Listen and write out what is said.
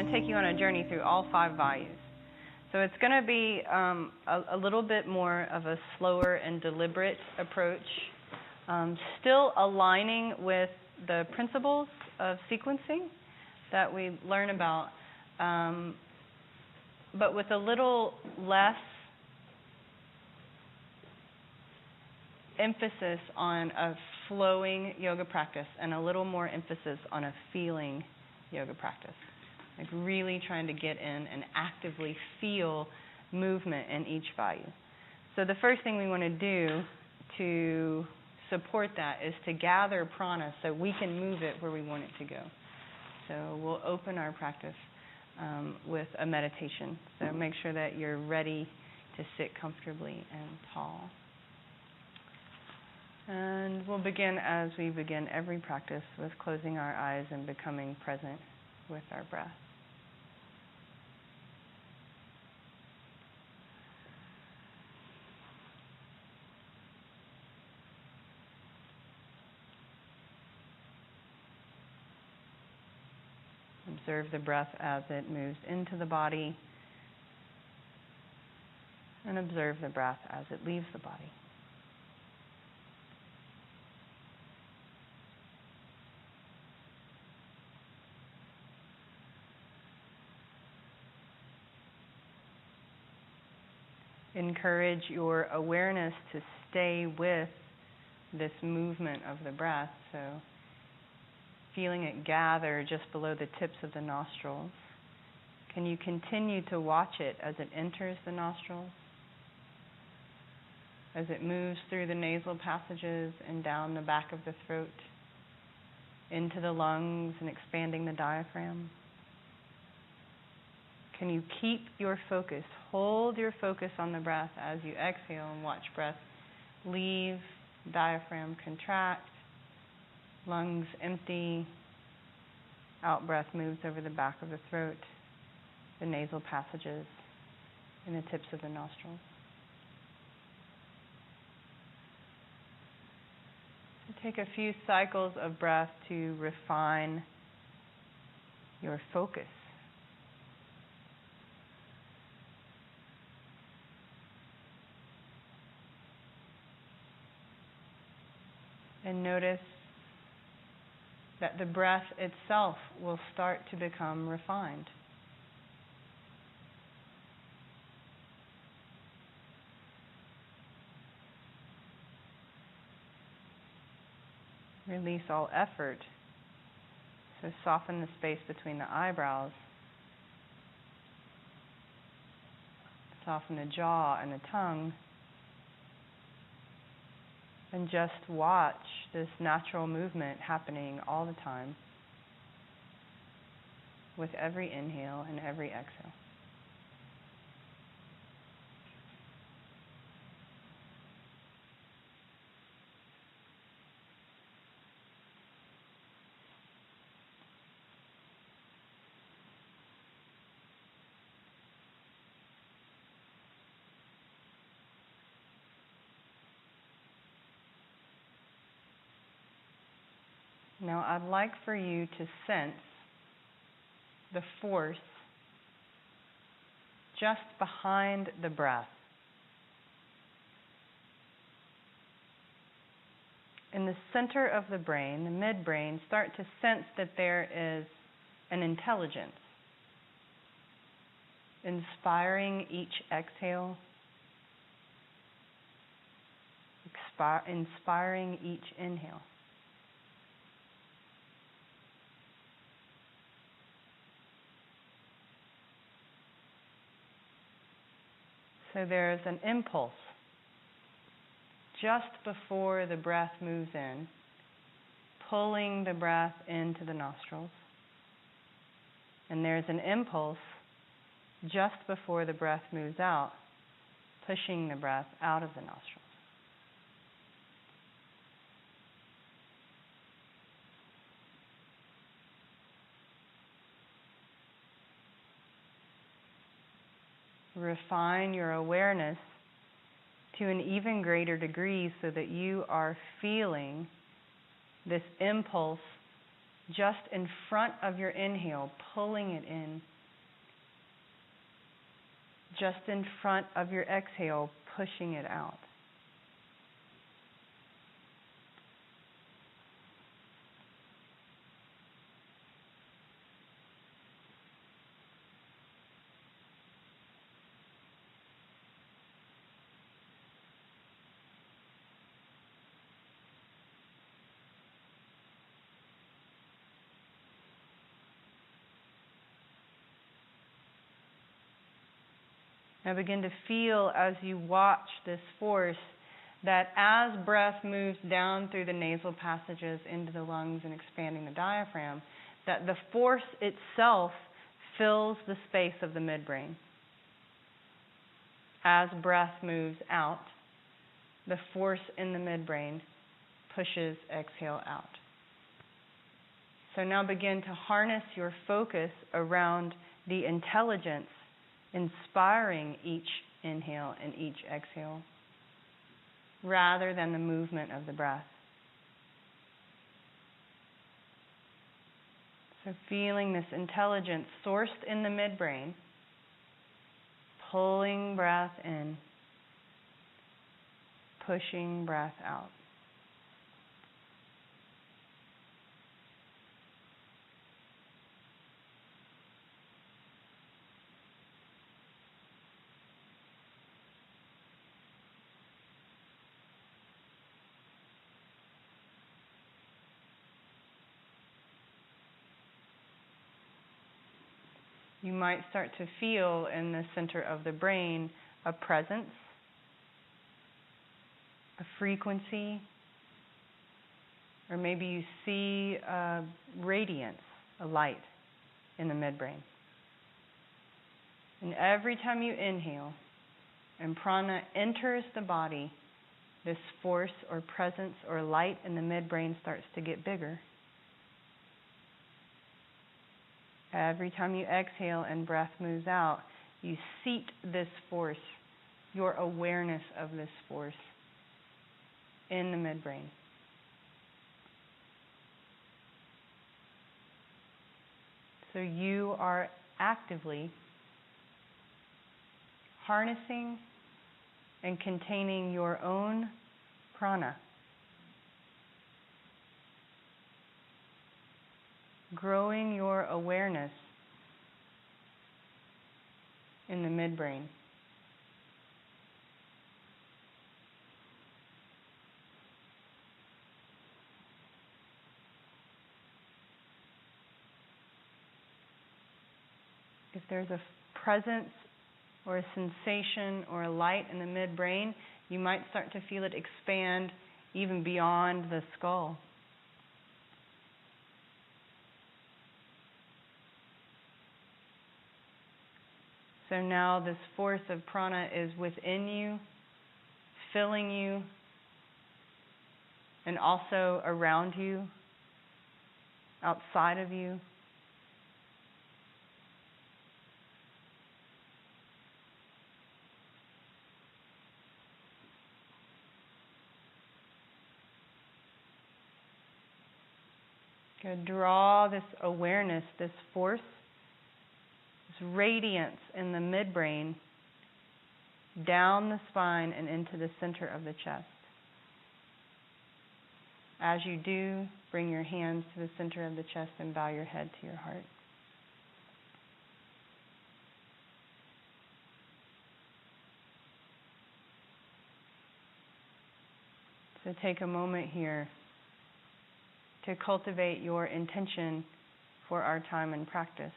to take you on a journey through all 5 values. So it's going to be a little bit more of a slower and deliberate approach, still aligning with the principles of sequencing that we learn about, but with a little less emphasis on a flowing yoga practice and a little more emphasis on a feeling yoga practice. Like really trying to get in and actively feel movement in each value. So the first thing we want to do to support that is to gather prana so we can move it where we want it to go. So we'll open our practice with a meditation. So make sure that you're ready to sit comfortably and tall. And we'll begin as we begin every practice with closing our eyes and becoming present with our breath. Observe the breath as it moves into the body, and observe the breath as it leaves the body. Encourage your awareness to stay with this movement of the breath, so feeling it gather just below the tips of the nostrils. Can you continue to watch it as it enters the nostrils, as it moves through the nasal passages and down the back of the throat, into the lungs and expanding the diaphragm? Can you keep your focus, hold your focus on the breath as you exhale and watch breath leave, diaphragm contract, lungs empty, out breath moves over the back of the throat, the nasal passages, and the tips of the nostrils. So take a few cycles of breath to refine your focus. And notice that the breath itself will start to become refined. Release all effort. So soften the space between the eyebrows. Soften the jaw and the tongue. And just watch this natural movement happening all the time with every inhale and every exhale. Now, I'd like for you to sense the force just behind the breath. In the center of the brain, the midbrain, start to sense that there is an intelligence inspiring each exhale, inspiring each inhale. So there's an impulse just before the breath moves in, pulling the breath into the nostrils. And there's an impulse just before the breath moves out, pushing the breath out of the nostrils. Refine your awareness to an even greater degree so that you are feeling this impulse just in front of your inhale, pulling it in just in front of your exhale, pushing it out. Now begin to feel as you watch this force that as breath moves down through the nasal passages into the lungs and expanding the diaphragm, that the force itself fills the space of the midbrain. As breath moves out, the force in the midbrain pushes exhale out. So now begin to harness your focus around the intelligence inspiring each inhale and each exhale, rather than the movement of the breath. So feeling this intelligence sourced in the midbrain, pulling breath in, pushing breath out. You might start to feel in the center of the brain a presence, a frequency, or maybe you see a radiance, a light in the midbrain. And every time you inhale and prana enters the body, this force or presence or light in the midbrain starts to get bigger. Every time you exhale and breath moves out, you seat this force, your awareness of this force, in the midbrain. So you are actively harnessing and containing your own prana, growing your awareness in the midbrain. If there's a presence or a sensation or a light in the midbrain, you might start to feel it expand even beyond the skull. So now this force of prana is within you, filling you, and also around you, outside of you. Draw this awareness, this force, this radiance in the midbrain, down the spine and into the center of the chest. As you do, bring your hands to the center of the chest and bow your head to your heart. So take a moment here to cultivate your intention for our time and practice.